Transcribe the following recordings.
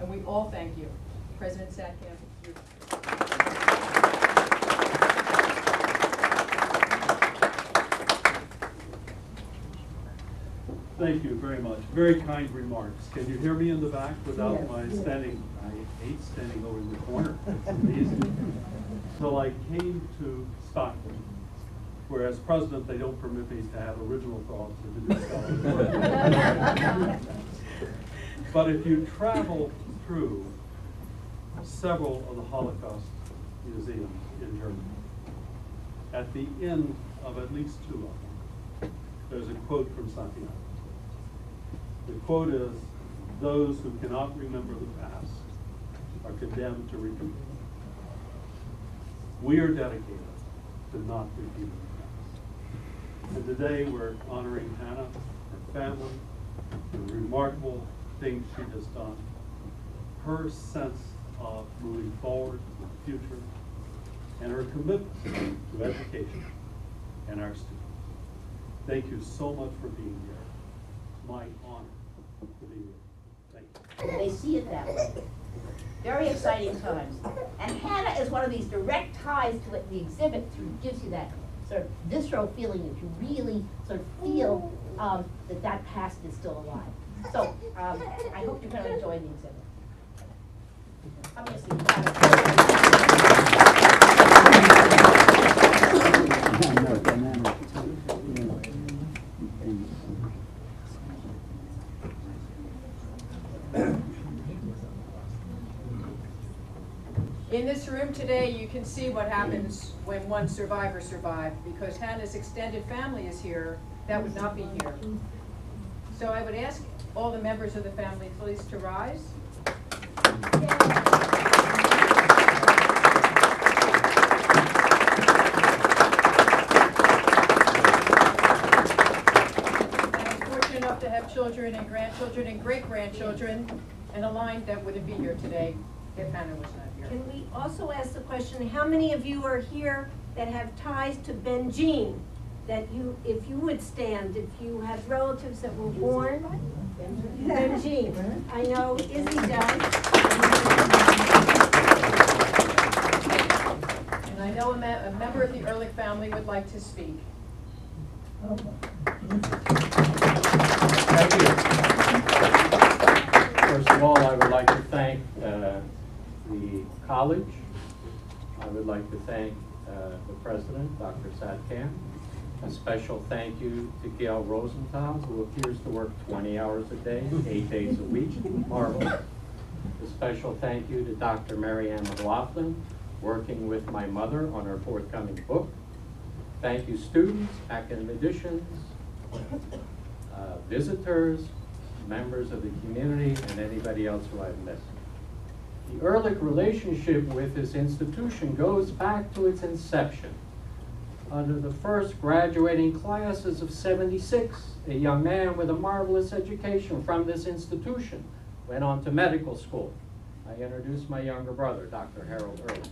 And we all thank you. President Satkamp, you. Thank you very much. Very kind remarks. Can you hear me in the back without my standing? I hate standing over in the corner. It's amazing. So I came to Stockton, where as president they don't permit me to have original thoughts or to do scholarly work. But if you travel through several of the Holocaust museums in Germany, at the end of at least two of them, there's a quote from Santiago. The quote is, "Those who cannot remember the past are condemned to repeat it." We are dedicated to not repeating the past. And today we're honoring Hanna, her family, the remarkable things she has done, her sense of moving forward to the future, and her commitment to education and our students. Thank you so much for being here. It's my honor to be here. Thank you. They see it that way. Very exciting times. And Hanna is one of these direct ties to it. The exhibit gives you that sort of visceral feeling that you really sort of feel that past is still alive. So I hope you're going to enjoy the exhibit. I'm going to see In this room today, you can see what happens when one survivor survived, because Hanna's extended family is here. That would not be here. So I would ask all the members of the family please to rise. To have children and grandchildren and great-grandchildren, and a line that wouldn't be here today if Hanna was not here. Can we also ask the question, how many of you are here that have ties to Benjean? That you, if you would stand, if you have relatives that were born Benjean. I know Izzy does. And I know a member of the Ehrlich family would like to speak. Thank you. First of all, I would like to thank the college. I would like to thank the president, Dr. Satkamp. A special thank you to Gail Rosenthal, who appears to work 20 hours a day, 8 days a week. Marvelous. A special thank you to Dr. Marianne McLaughlin, working with my mother on her forthcoming book. Thank you, students, academicians, visitors, members of the community, and anybody else who I've missed. The Ehrlich relationship with this institution goes back to its inception. Under the first graduating classes of '76, a young man with a marvelous education from this institution went on to medical school. I introduced my younger brother, Dr. Harold Ehrlich.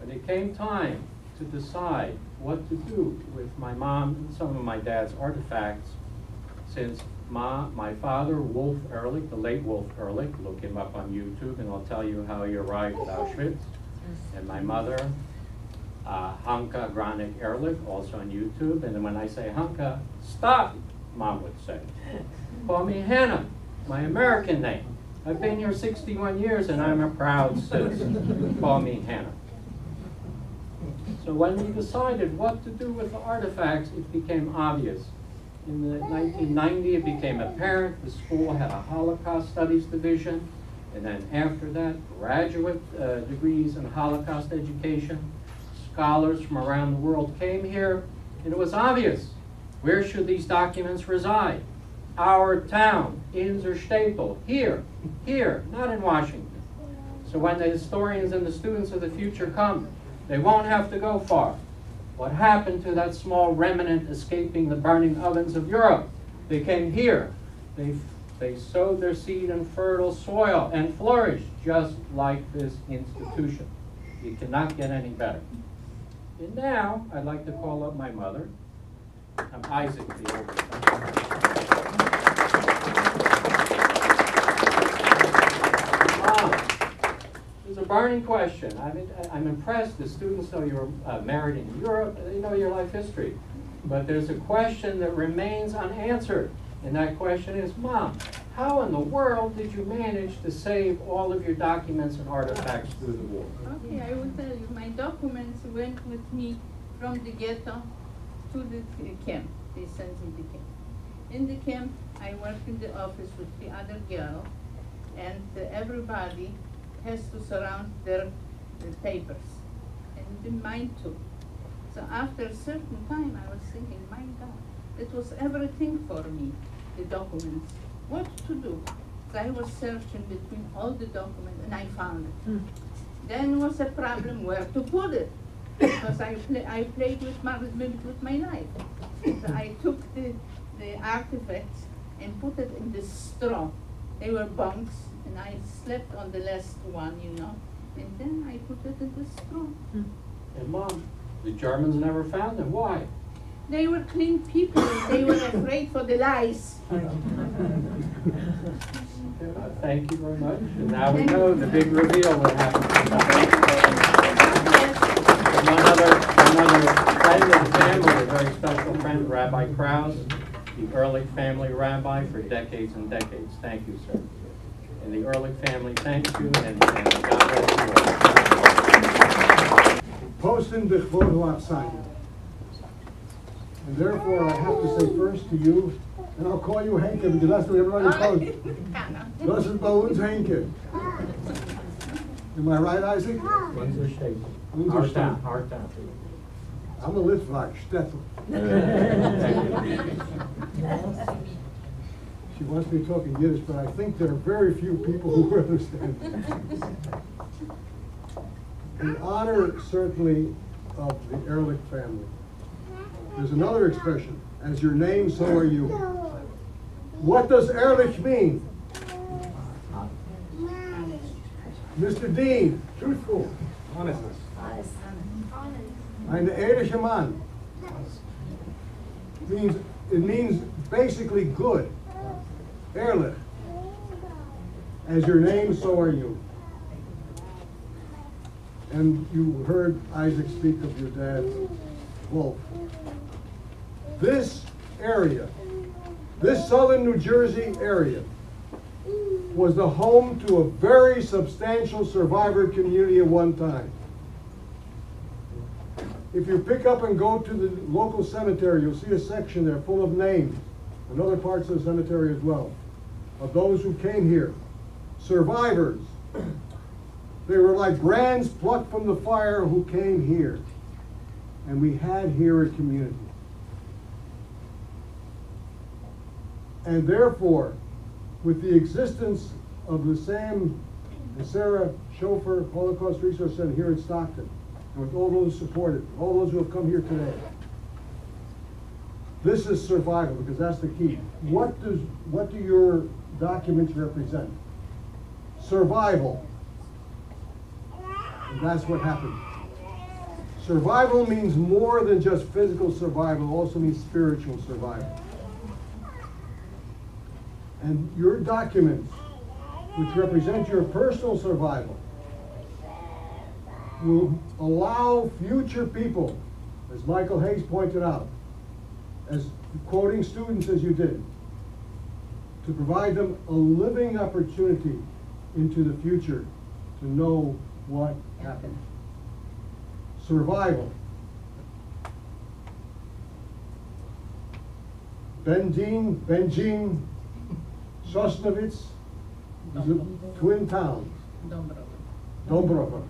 When it came time to decide what to do with my mom and some of my dad's artifacts, since my father, Wolf Ehrlich, the late Wolf Ehrlich, look him up on YouTube and I'll tell you how he arrived at Auschwitz, and my mother, Hanka Granik Ehrlich, also on YouTube, and then when I say Hanka, stop, Mom would say. Call me Hanna, my American name. I've been here 61 years and I'm a proud citizen. Call me Hanna. So when we decided what to do with the artifacts, it became obvious. In the 1990, it became apparent the school had a Holocaust Studies division, and then after that, graduate degrees in Holocaust education. Scholars from around the world came here, and it was obvious. Where should these documents reside? Our town, Inserstatel, here, not in Washington. So when the historians and the students of the future come, they won't have to go far. What happened to that small remnant escaping the burning ovens of Europe? They came here. They sowed their seed in fertile soil and flourished just like this institution. You cannot get any better. And now, I'd like to call up my mother, I'm Isaac, the oldest. Mom, it's a burning question. I'm impressed the students know you're married in Europe, they know your life history. But there's a question that remains unanswered. And that question is, Mom, how in the world did you manage to save all of your documents and artifacts through the war? Okay, I will tell you. My documents went with me from the ghetto to the camp. They sent me to camp. In the camp, I worked in the office with the other girl, and everybody has to surround their papers, and mine too. So after a certain time, I was thinking, my God, it was everything for me, the documents. What to do? So I was searching between all the documents, and I found it. Then was a problem where to put it, because I played with my knife. So I took the artifacts and put it in the straw. They were bunks, and I slept on the last one, you know. And then I put it in the straw. And Mom, the Germans never found them. Why? They were clean people. They were afraid for the lice. Thank you very much. And now we know the big reveal that happened. Another friend of the family, a very special friend, Rabbi Krause, the Ehrlich family rabbi for decades and decades. Thank you, sir. And the Ehrlich family thanks you, and God bless you all. Posten bechvod ha'afsanya. And therefore, I have to say first to you, and I'll call you Henke, because that's what everybody calls you. Das ist bei uns Henke. Am I right, Isaac? Our town, our town. I'm a Litvak, Stettel. She wants me to talk in Yiddish, but I think there are very few people who understand. In honor, certainly, of the Ehrlich family, there's another expression, as your name, so are you. What does Ehrlich mean? Mr. Dean, truthful. Honestness. Ein ehrlicher Mann. It means basically good. Ehrlich. As your name, so are you. And you heard Isaac speak of your dad, Wolf. This area, this southern New Jersey area, was the home to a very substantial survivor community at one time. If you pick up and go to the local cemetery, you'll see a section there full of names, and other parts of the cemetery as well, of those who came here. Survivors. They were like brands plucked from the fire who came here. And we had here a community. And therefore, with the existence of the Sam and Sarah Chauffeur Holocaust Resource Center here in Stockton, and with all those supported, all those who have come here today, this is survival, because that's the key. What do your documents represent? Survival. And that's what happened. Survival means more than just physical survival, it also means spiritual survival. And your documents, which represent your personal survival, will allow future people, as Michael Hayes pointed out, as quoting students as you did, to provide them a living opportunity into the future to know what happened. Survival. Benjin, Sosnovitz, twin towns. Dombrova.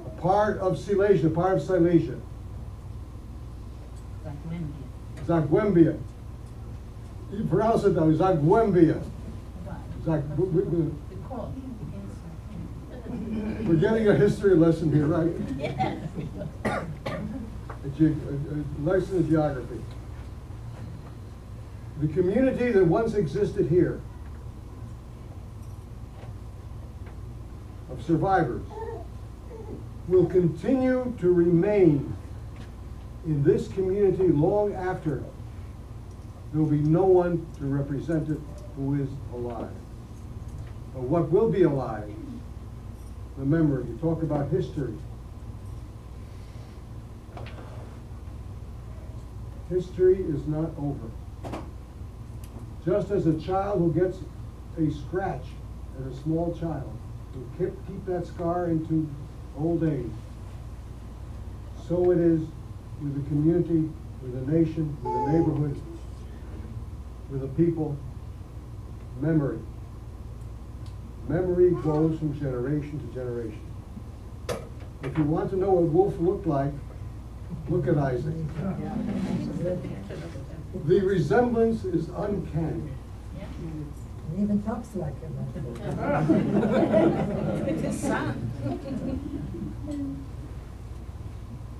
A part of Silesia, Zagwembia. You pronounce it though, Zagwembia. We're getting a history lesson here, right? Yes. A lesson in geography. The community that once existed here of survivors will continue to remain in this community long after there will be no one to represent it who is alive. But what will be alive? The memory. You talk about history. History is not over. Just as a child who gets a scratch as a small child will keep that scar into old age, so it is with the community, with the nation, with the neighborhood, with the people. Memory. Memory goes from generation to generation. If you want to know what Wolf looked like, look at Isaac. The resemblance is uncanny. He even talks like him. It's his son.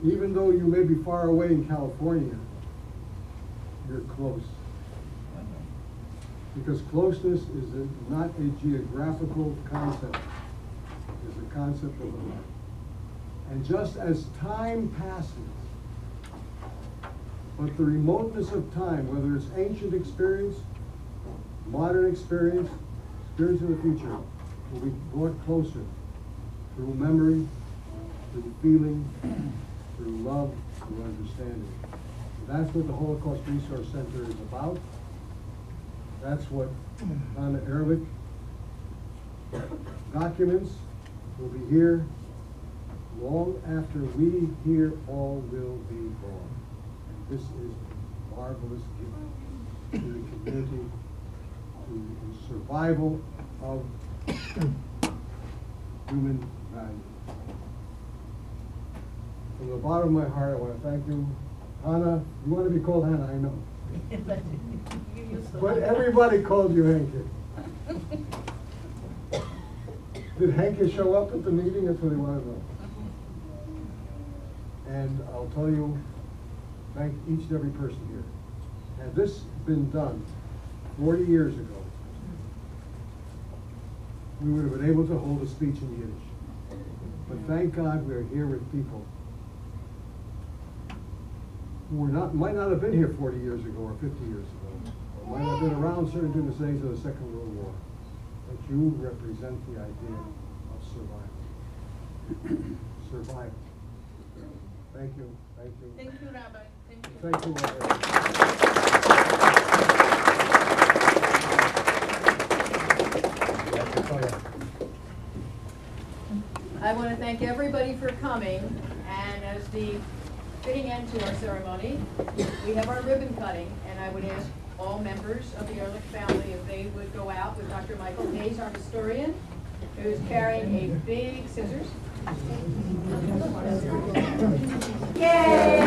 Even though you may be far away in California, you're close. Because closeness is not a geographical concept, it's a concept of life. And just as time passes, but the remoteness of time, whether it's ancient experience, modern experience, experience of the future, will be brought closer through memory, through feeling, through love, through understanding. That's what the Holocaust Resource Center is about. That's what Hanna Ehrlich documents will be here long after we here all will be gone. And this is a marvelous gift to the community, to the survival of human value. From the bottom of my heart, I want to thank you. Hanna, you want to be called Hanna, I know. But everybody called you Henke. Did Henke show up at the meeting? That's what they want to know. And I'll tell you, thank each and every person here. Had this been done 40 years ago, we would have been able to hold a speech in Yiddish. But thank God we're here with people who might not have been here 40 years ago or 50 years ago, or might have been around certain during the days of the Second World War. But you represent the idea of survival. Survival. Thank you. Thank you. Thank you, Rabbi. Thank you. Thank you, I want to thank everybody for coming, and as the fitting end to our ceremony, we have our ribbon cutting, and I would ask all members of the Ehrlich family if they would go out with Dr. Michael Hayes, our historian, who's carrying a big scissors. Yay!